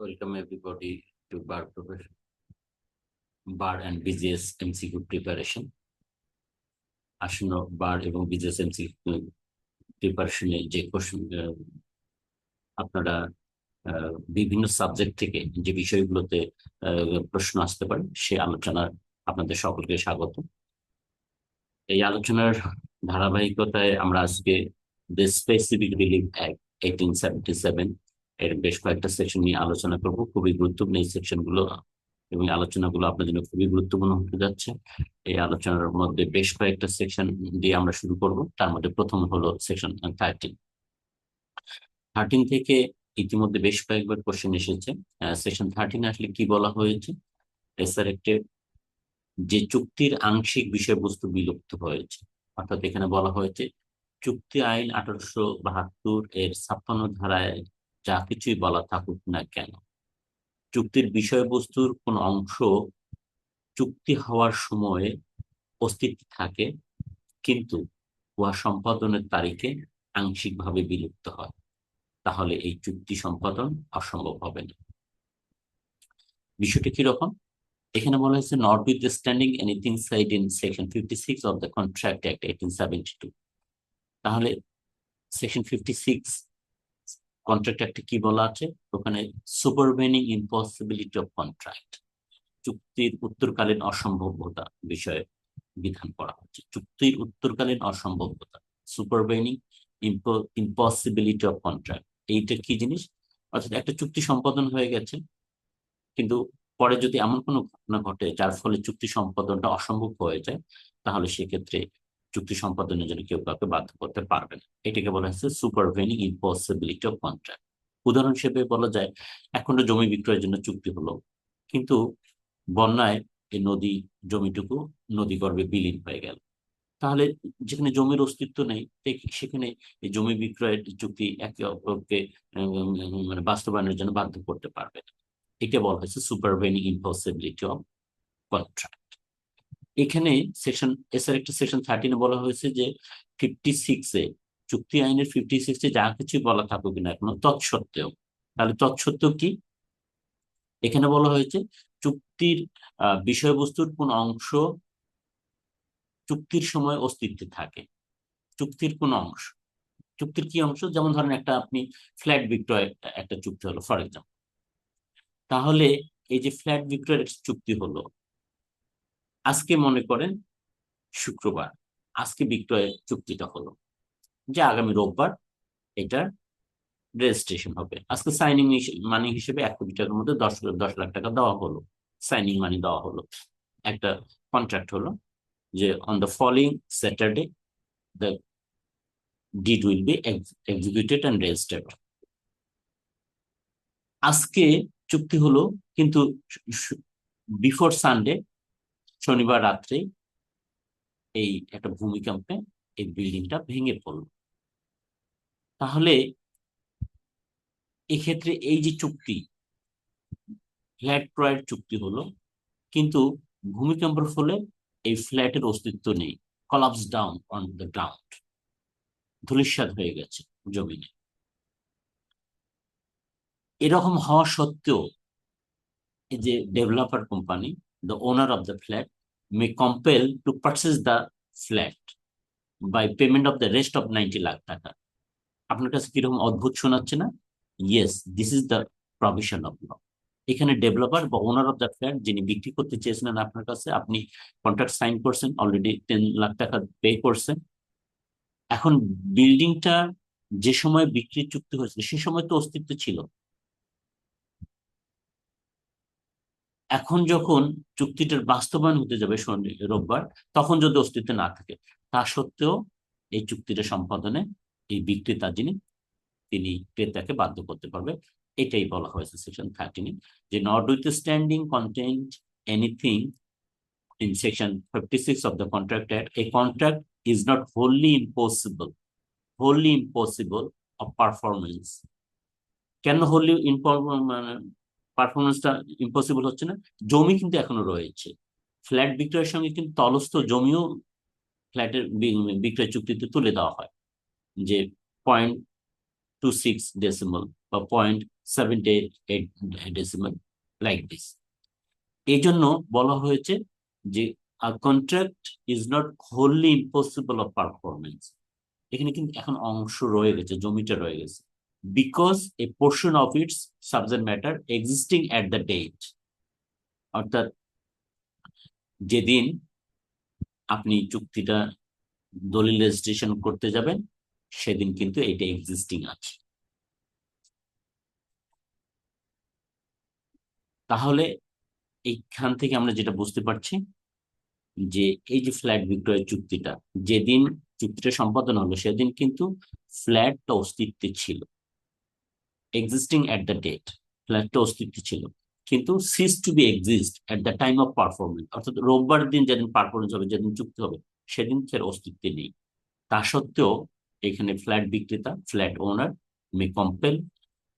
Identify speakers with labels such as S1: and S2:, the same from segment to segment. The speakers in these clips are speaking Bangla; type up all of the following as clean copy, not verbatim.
S1: Welcome everybody to bar and BGS MCQ preparation. আসন্ন বার এবং BGS MCQ প্রিপারেশনে যে কোশ্চেন আপনারা বিভিন্ন সাবজেক্ট থেকে যে বিষয়গুলোতে প্রশ্ন আসতে পারে সে আলোচনার আপনাদের সকলকে স্বাগত। এই আলোচনার ধারাবাহিকতায় আমরা আজকে দ্য স্পেসিফিক রিলিফ অ্যাক্ট 1877 এর বেশ কয়েকটা সেকশন নিয়ে আলোচনা করব। খুবই গুরুত্বপূর্ণ এই সেকশনগুলো এবং আলোচনাগুলো আপনার জন্য খুবই গুরুত্বপূর্ণ হতে যাচ্ছে। এই আলোচনার মধ্যে বেশ কয়েকটা সেকশন দিয়ে আমরা শুরু করব। তার মধ্যে প্রথম হলো সেকশন 13 থেকে ইতিমধ্যে বেশ কয়েকবার কোশ্চেন এসেছে। সেকশন 13 আসলে কি বলা হয়েছে? স্যার, একটি যে চুক্তির আংশিক বিষয়বস্তু বিলুপ্ত হয়েছে, অর্থাৎ এখানে বলা হয়েছে চুক্তি আইন 1872 এর 56 ধারায় যা কিছুই বলা থাকুক না কেন, চুক্তির বিষয়বস্তুর কোন অংশ চুক্তি হওয়ার সময়ে অস্তিত্ব থাকে, কিন্তু উহা সম্পাদনের তারিখে আংশিকভাবে বিলুপ্ত হয়, তাহলে এই চুক্তি সম্পাদন অসম্ভব হবে না। বিষয়টি কিরকম? এখানে বলা হয়েছে notwithstanding anything said in section 56 of the contract act 1872। তাহলে সেকশন 56 কন্ট্রাক্ট অ্যাক্টে কি বলা আছে? ওখানে সুপারভেনিং ইম্পসিবিলিটি অফ কন্ট্রাক্ট, চুক্তির উত্তরকালীন অসম্ভবতা বিষয়ে বিধান করা হচ্ছে। চুক্তির উত্তরকালীন অসম্ভবতা, সুপারভেনিং ইম্পসিবিলিটি অফ কন্ট্রাক্ট, এইটা কি জিনিস? অর্থাৎ একটা চুক্তি সম্পাদন হয়ে গেছে, কিন্তু পরে যদি এমন কোনো ঘটনা ঘটে যার ফলে চুক্তি সম্পাদনটা অসম্ভব হয়ে যায়, তাহলে সেক্ষেত্রে চুক্তি সম্পাদনের জন্য কেউ কাউকে বাধ্য করতে পারবে না। এটাকে বলা হচ্ছে সুপারভেনিং ইম্পসিবিলিটি অফ কন্ট্রাক্ট। উদাহরণ হিসেবে বলা যায়, এখন জমি বিক্রয়ের জন্য চুক্তি হলো, কিন্তু বন্যায় এই জমিটুকু নদী গর্ভে বিলীন হয়ে গেল। তাহলে যেখানে জমির অস্তিত্ব নেই, সেখানে এই জমি বিক্রয়ের চুক্তি একে অপরকে মানে বাস্তবায়নের জন্য বাধ্য করতে পারবে না। এটা বলা হয়েছে সুপারভেনিং ইম্পসিবিলিটি অফ কন্ট্রাক্ট। এখানে সেকশন এর একটা সেকশন 13 বলা হয়েছে যে 56 চুক্তি আইনের 56 যা কিছু বলা থাকুক না এখন তৎসত্ত্বেও, তাহলে তৎসত্ত্বেও কি? এখানে বলা হয়েছে চুক্তির বিষয়বস্তুর কোন অংশ চুক্তির সময় অস্তিত্বে থাকে, চুক্তির কোন অংশ, চুক্তির কি অংশ? যেমন ধরেন একটা আপনি ফ্ল্যাট বিক্রয় একটা চুক্তি হলো ফর এক্সাম্পল, তাহলে এই যে ফ্ল্যাট বিক্রয়ের চুক্তি হলো, আজকে মনে করেন শুক্রবার, আজকে বিক্রয়ের চুক্তিটা হলো যে আগামী রোববার এটার রেজিস্ট্রেশন হবে। আজকে সাইনিং মানি হিসেবে 1 কোটি টাকার মধ্যে 10 লাখ টাকা দেওয়া হলো, সাইনিং মানি দেওয়া হলো, একটা কন্ট্রাক্ট হলো যে on the following Saturday the did will be executed and registered. আজকে চুক্তি হলো, কিন্তু বিফোর সানডে, শনিবার রাত্রে এই একটা ভূমিকম্পে এই বিল্ডিংটা ভেঙে পড়লো। তাহলে এক্ষেত্রে এই যে চুক্তি, ফ্ল্যাট ক্রয়ের চুক্তি হলো, কিন্তু ভূমিকম্পের ফলে এই ফ্ল্যাটের অস্তিত্ব নেই, collapse down on the ground, ধূলিসাৎ হয়ে গেছে জমিনে। এরকম হওয়া সত্ত্বেও এই যে developer company, the owner of the flat may compel to purchase the flat by payment of the rest of 90 lakh টাকা। আপনার কাছে কিরকম অদ্ভুত শোনাচ্ছে না? Yes, this is the provision of law. এখানে ডেভেলপার বা ওনার অফ দ্য ফ্ল্যাট যিনি বিক্রি করতে চেয়েছিলেন আপনার কাছে, আপনি কন্ট্রাক্ট সাইন করছেন, অলরেডি 10 লাখ টাকা পে করছেন। এখন বিল্ডিংটা যে সময় বিক্রির চুক্তি হয়েছিল সে সময় তো অস্তিত্ব ছিল, এখন যখন চুক্তিটার বাস্তবায়ন হতে যাবে রোববার, তখন যদি অস্তিত্ব না থাকে, তা সত্ত্বেও এই চুক্তিটা সম্পাদনে এই বিক্রেতা যিনি, তিনি ক্রেতাকে বাধ্য করতে পারবে। এটাই বলা হয়েছে সেকশন 13 যে notwithstanding contained anything in section 56 of the contract act, a contract is not wholly impossible of performance. কেন wholly পারফরমেন্সটা ইম্পসিবল হচ্ছে না? জমি কিন্তু এখনো রয়েছে, ফ্ল্যাট বিক্রয়ের সঙ্গে কিন্তু তলস্থ জমিও ফ্ল্যাটের বিক্রয় চুক্তিতে তুলে দেওয়া হয়, যে 0.26 ডেসিমাল বা 78 decimal like this. এই জন্য বলা হয়েছে যে a contract is not wholly impossible of performance. এখানে কিন্তু এখন অংশ রয়ে গেছে, জমিটা রয়ে গেছে, because a portion of its subject matter existing at the date, অর্থাৎ যেদিন আপনি চুক্তিটা দলিল রেজিস্ট্রেশন করতে যাবেন সেদিন কিন্তু এটা এক্সিস্টিং আছে। তাহলে এইখান থেকে আমরা যেটা বুঝতে পারছি যে এই যে ফ্ল্যাট বিক্রয়ের চুক্তিটা, যেদিন চুক্তিটা সম্পাদন হলো সেদিন কিন্তু ফ্ল্যাটটা অস্তিত্বে ছিল, এক্সিস্টিং এট দ্য ডেট, ফ্ল্যাটটা অস্তিত্বে ছিল, কিন্তু cease to be exist at the time of performance, অর্থাৎ রোববার দিন যেদিন পারফরমেন্স হবে, যেদিন চুক্তি হবে সেদিন তার অস্তিত্বে নেই। তা সত্ত্বেও এখানে ফ্ল্যাট বিক্রেতা, flat owner may compel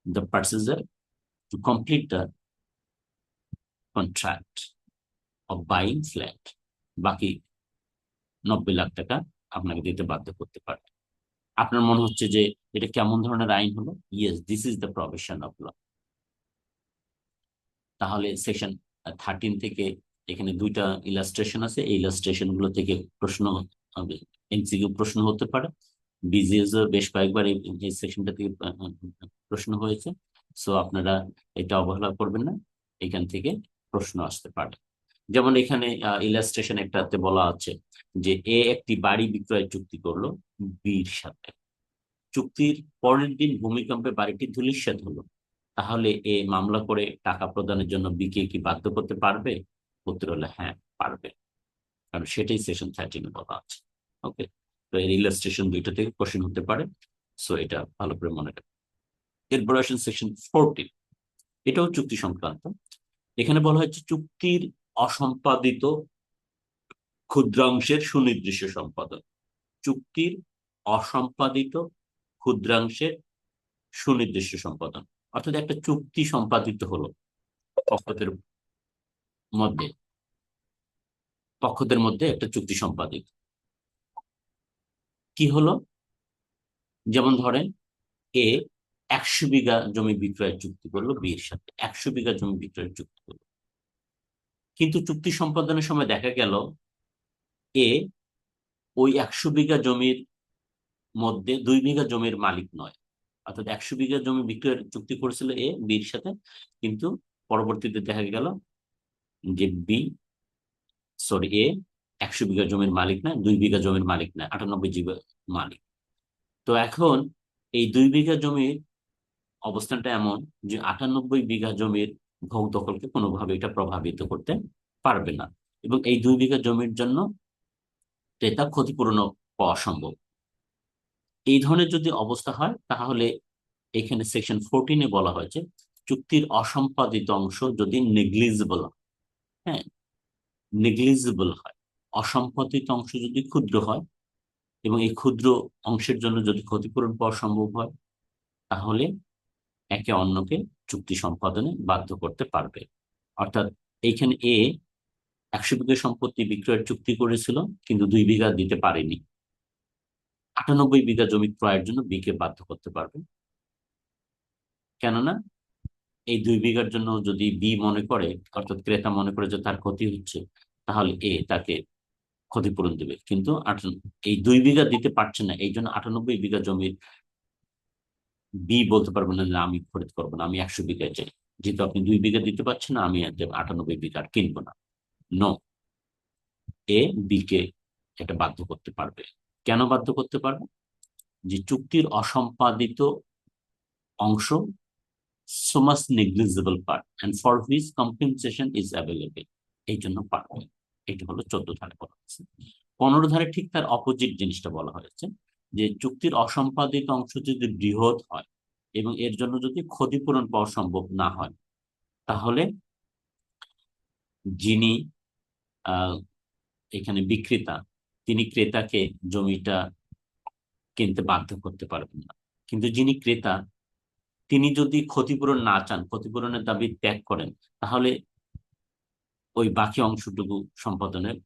S1: the purchaser to complete the contract of buying flat, বাকি 90 লাখ টাকা আপনাকে দিতে বাধ্য করতে পারে। আপনার মনে হচ্ছে যে এটা কেমন ধরনের আইন হলো? Yes, this is the provision of law. তাহলে সেকশন 13 থেকে এখানে দুইটা ইলাস্ট্রেশন আছে, এই ইলাস্ট্রেশন গুলো থেকে প্রশ্ন হবে, এমসিকিউ প্রশ্ন হতে পারে। বিজিএস বেশ কয়েকবার এই সেকশনটা থেকে প্রশ্ন হয়েছে, সো আপনারা এটা অবহেলা করবেন না, এখান থেকে প্রশ্ন আসতে পারে। যেমন এখানে ইলাস্ট্রেশন একটাতে বলা আছে যে এ একটি বাড়ি বিক্রয় চুক্তি করলো বির সাথে, চুক্তির পরের দিন ভূমিকম্পে বাড়িটি ধূলিসাৎ হলো, তাহলে এ মামলা করে টাকা প্রদানের জন্য বি কে কি বাধ্য করতে পারবে? উত্তর হলো হ্যাঁ, পারবে, কারণ সেটাই সেশন 13 বলা আছে। ওকে, তো এর ইলাস্ট্রেশন দুইটা থেকে কোশ্চেন হতে পারে, সো এটা ভালো করে মনে রাখবেন। এরপর আসেন সেকশন 14, এটাও চুক্তি সংক্রান্ত। এখানে বলা হচ্ছে চুক্তির অসম্পাদিত ক্ষুদ্রাংশের সুনির্দিষ্ট সম্পাদন, চুক্তির অসম্পাদিত ক্ষুদ্রাংশের সুনির্দিষ্ট সম্পাদন, অর্থাৎ একটা চুক্তি সম্পাদিত হলো পক্ষদের মধ্যে, পক্ষদের মধ্যে একটা চুক্তি সম্পাদিত কি হলো, যেমন ধরেন এ 100 বিঘা জমি বিক্রয়ের চুক্তি করলো বিয়ের সাথে, 100 বিঘা জমি বিক্রয়ের চুক্তি করলো, কিন্তু চুক্তি সম্পাদনের সময় দেখা গেল এ ওই 100 বিঘা জমির মধ্যে 2 বিঘা জমির মালিক নয়, অর্থাৎ 100 বিঘা জমি বিক্রয়ের চুক্তি করেছিল এ বির সাথে, কিন্তু পরবর্তীতে দেখা গেল যে বি, সরি, এ 100 বিঘা জমির মালিক না, 2 বিঘা জমির মালিক না, 98 বিঘা মালিক। তো এখন এই 2 বিঘা জমির অবস্থানটা এমন যে 98 বিঘা জমির ভোগ দখলকে কোনোভাবে এটা প্রভাবিত করতে পারবে না, এবং এই 2 বিঘা জমির জন্য ক্রেতা ক্ষতিপূরণ পাওয়া সম্ভব। এই ধরনের যদি অবস্থা হয় তাহলে এখানে সেকশন 14-এ বলা হয়েছে চুক্তির অসম্পাদিত অংশ যদি নেগলিজিবল, হ্যাঁ, নেগলিজিবল হয়, অসম্পাদিত অংশ যদি ক্ষুদ্র হয় এবং এই ক্ষুদ্র অংশের জন্য যদি ক্ষতিপূরণ পাওয়া সম্ভব হয়, তাহলে একে অন্যকে চুক্তি সম্পাদনে বাধ্য করতে পারবে। অর্থাৎ এইখানে এ 100 বিঘা সম্পত্তি বিক্রয়ের চুক্তি করেছিল কিন্তু 2 বিঘা দিতে পারেনি, 98 বিঘা জমি ক্রয়ের জন্য বি কে বাধ্য করতে পারবে। কেননা এই 2 বিঘার জন্য যদি বি মনে করে, অর্থাৎ ক্রেতা মনে করে যে তার ক্ষতি হচ্ছে, তাহলে এ তাকে ক্ষতিপূরণ দেবে, কিন্তু এই 2 বিঘা দিতে পারছে না, এই জন্য 98 বিঘা জমির বি বলতে পারবে না যে আমি খরিদ করবো না, আমি 100 বিঘায় চাই, যেহেতু আপনি 2 বিঘা দিতে পারছেন না, আমি 98 বিঘা আর কিনবো না। নো, এ বি কে এটা বাধ্য করতে পারবে। কেন বাধ্য করতে পারবে? যে চুক্তির অসম্পাদিত অংশ so much negligible part and for which compensation is available, এই জন্য পারবে। এটা হলো 14 ধারে বলা হয়েছে। 15 ধারে ঠিক তার অপোজিট জিনিসটা বলা হয়েছে যে চুক্তির অসম্পাদিত অংশ যদি বৃহৎ হয় এবং এর জন্য যদি ক্ষতিপূরণ পাওয়া সম্ভব না হয়, তাহলে যিনি আহ এখানে বিক্রেতা, তিনি ক্রেতাকে জমিটা কিনতে বাধ্য করতে পারবেন না, কিন্তু যিনি ক্রেতা তিনি যদি ক্ষতিপূরণ না চান, ক্ষতিপূরণের দাবি ত্যাগ করেন, তাহলে ওই বাকি অংশটুকু সম্পাদনের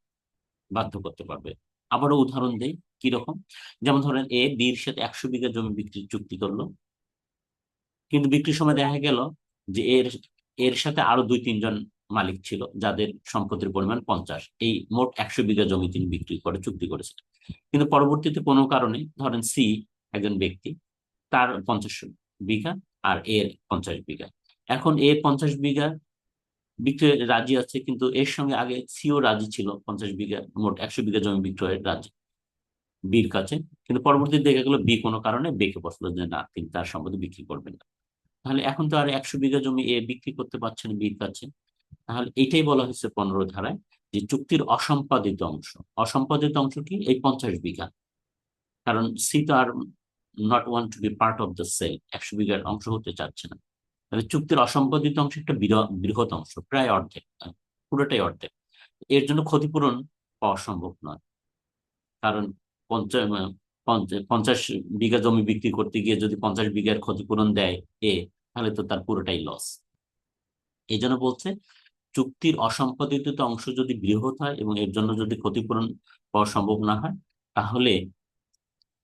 S1: বাধ্য করতে পারবে। আবারও উদাহরণ দেই কিরকম, যেমন ধরেন এ বির সাথে 100 বিঘা জমি বিক্রির চুক্তি করলো, কিন্তু বিক্রির সময় দেখা গেল যে এর এর সাথে আরো 2-3 জন মালিক ছিল যাদের সম্পত্তির পরিমাণ 50, এই মোট 100 বিঘা জমি তিনি বিক্রি করে চুক্তি করেছিলেন। কিন্তু পরবর্তীতে কোনো কারণে ধরেন সি একজন ব্যক্তি, তার 50 বিঘা আর এর 50 বিঘা, এখন এ 50 বিঘা বিক্রয় রাজি আছে, কিন্তু এর সঙ্গে আগে সিও রাজি ছিল 50 বিঘা, মোট 100 বিঘা জমি বিক্রয়ের রাজি বির কাছে। কিন্তু পরবর্তীতে দেখা গেলো বি কোনো কারণে বেঁকে বসলো যে না, তিনি তার সম্পত্তি বিক্রি করবেন না। তাহলে এখন তো আর 100 বিঘা জমি এ বিক্রি করতে পারছেন বির কাছে। তাহলে এটাই বলা হয়েছে 15 ধারায় যে চুক্তির অসম্পাদিত অংশ। অসম্পাদিত অংশ কি? এই 50 বিঘা। কারণ সি তো are not want to be part of the sale, 100 বিঘার অংশ হতে চাচ্ছে না। তাহলে চুক্তির অসম্পাদিত অংশ একটা বৃহৎ অংশ, প্রায় অর্ধেক, পুরোটাই অর্ধেক। এর জন্য ক্ষতিপূরণ পাওয়া সম্ভব নয়। কারণ 50 বিঘা জমি বিক্রি করতে গিয়ে যদি 50 বিঘার ক্ষতিপূরণ দেয় এ, তাহলে তো তার পুরোটাই লস। এই জন্য বলছে চুক্তির অসম্পাদিত অংশ যদি বৃহৎ হয় এবং এর জন্য যদি ক্ষতিপূরণ পাওয়া সম্ভব না হয়, তাহলে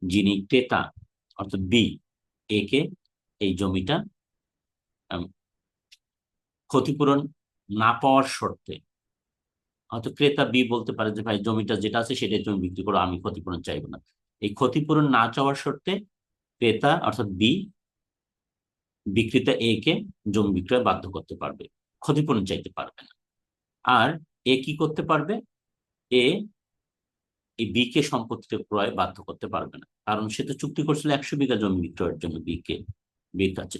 S1: যিনি ক্রেতা অর্থাৎ বি, এ কে এই জমিটা আম, ক্ষতিপূরণ না পাওয়ার শর্তে, হয়তো ক্রেতা বি বলতে পারে যে ভাই জমিটা যেটা আছে সেটাই তুমি বিক্রি করো, আমি ক্ষতিপূরণ চাইবো না। এই ক্ষতিপূরণ না চাওয়ার শর্তে ক্রেতা অর্থাৎ বি বিক্রেতা এ কে জমি বিক্রয় বাধ্য করতে পারবে, ক্ষতিপূরণ চাইতে পারবে না। আর এ কি করতে পারবে? এ এই বি কে সম্পত্তি ক্রয় বাধ্য করতে পারবে না, কারণ সে তো চুক্তি করছিল 100 বিঘা জমি বিক্রয়ের জন্য বির কাছে,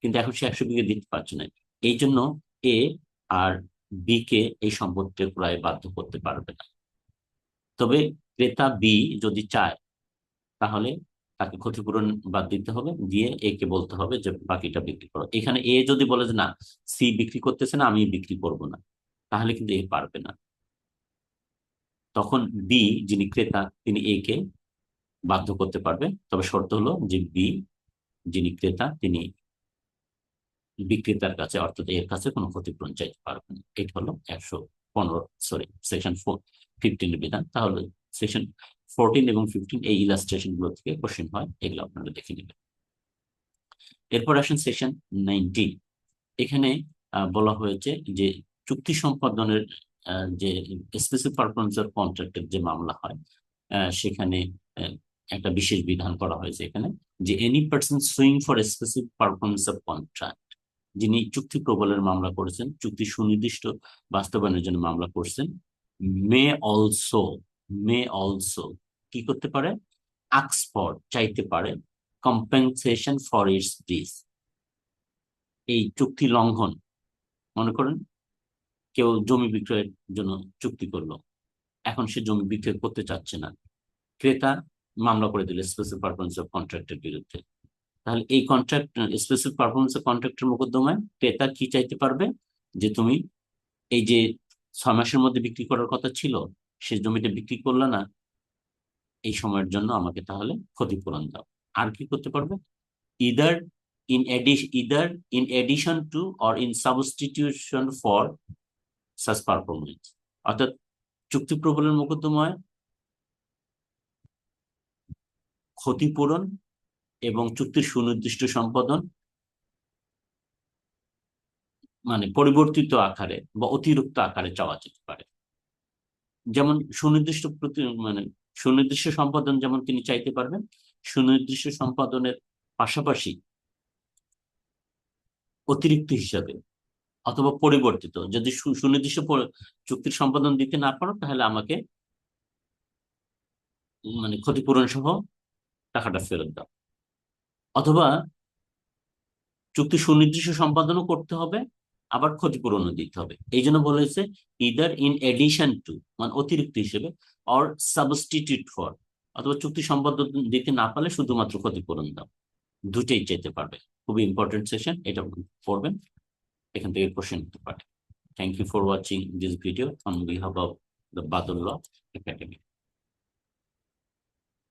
S1: কিন্তু এখন সে 100 বিঘা দিতে পারছে না। এই জন্য এ আর বি কে এই সম্পত্তি ক্রয় বাধ্য করতে পারবে না। তবে ক্রেতা বি যদি চায় তাহলে তাকে ক্ষতিপূরণ বাদ দিতে হবে, দিয়ে এ কে বলতে হবে যে বাকিটা বিক্রি করো। এখানে এ যদি বলে যে না, সি বিক্রি করতেছে না, আমি বিক্রি করব না, তাহলে কিন্তু এ পারবে না। তখন বি যিনি ক্রেতা তিনি এ কে বাধ্য করতে পারবে, তবে শর্ত হলো যে বি যিনি ক্রেতা তিনি বিক্রেতার কাছে অর্থাৎ এর কাছে কোনো ক্ষতিপূরণ চাইতে পারবে না। এটা হলো 115, সরি সেকশন 15 বিধান। তাহলে সেকশন 14 এবং 15 এই ইলাস্ট্রেশন গুলো থেকে কোশ্চেন হয়, এগুলো আপনারা দেখে নেবেন। এরপর আসেন সেকশন 19। এখানে বলা হয়েছে যে চুক্তি সম্পাদনের যে স্পেসিফিক পারফরমেন্স অফ কন্ট্রাক্টের যে মামলা হয়, সেখানে একটা বিশেষ বিধান করা হয়েছে এখানে, যে any person swing for specific performance of contract, যিনি চুক্তি প্রবলের মামলা করেছেন, চুক্তি সুনির্দিষ্ট বাস্তবায়নের জন্য মামলা করছেন, মে অলসো কি করতে পারে? আস্ক ফর চাইতে পারে কম্পেনসেশন ফর ইটস ব্রিচ, এই চুক্তি লঙ্ঘন। মনে করেন কেউ জমি বিক্রয়ের জন্য চুক্তি করলো, এখন সে জমি বিক্রয় করতে চাচ্ছে না, ক্রেতা মামলা করে দিল স্পেসিফিক পারফরমেন্স অফ কন্ট্রাক্টের বিরুদ্ধে। তাহলে এই কন্ট্রাক্ট স্পেসিফিক পারফরমেন্স অফ কন্ট্রাক্টের মোকদ্দমায় ক্রেতা কি চাইতে পারবে? যে তুমি এই যে 6 মাসের মধ্যে বিক্রি করার কথা ছিল, সে জমিটা বিক্রি করলো না, এই সময়ের জন্য আমাকে তাহলে ক্ষতিপূরণ দাও। আর কি করতে পারবে? Either either in addition to or in substitution for such performance, অর্থাৎ চুক্তি প্রবলের মোকদ্দমায় ক্ষতিপূরণ এবং চুক্তির সুনির্দিষ্ট সম্পাদন মানে পরিবর্তিত আকারে বা অতিরিক্ত আকারে চাওয়া যেতে পারে। যেমন সুনির্দিষ্ট মানে সুনির্দিষ্ট সম্পাদন যেমন তিনি চাইতে পারবেন, সুনির্দিষ্ট সম্পাদনের পাশাপাশি অতিরিক্ত হিসাবে অথবা পরিবর্তিত, যদি সুনির্দিষ্ট চুক্তির সম্পাদন দিতে না পারো তাহলে আমাকে মানে ক্ষতিপূরণ সহ টাকাটা ফেরত দাও। অথবা চুক্তি সুনির্দিষ্ট সম্পাদনও করতে হবে, আবার ক্ষতিপূরণও দিতে হবে। এই জন্য বলা হয়েছে ইদার ইন এডিশন টু মানে অতিরিক্ত হিসেবে, অর সাবস্টিটিউট ফর, অথবা চুক্তি সম্পাদন দিতে না পারলে শুধুমাত্র ক্ষতিপূরণ দাও, দুটোই যেতে পারবে। খুবই ইম্পর্টেন্ট সেশন, এটা পড়বেন, এখান থেকে কোশ্চেন হতে পারে। Thank you for watching this video on behalf of the Badal Law academy.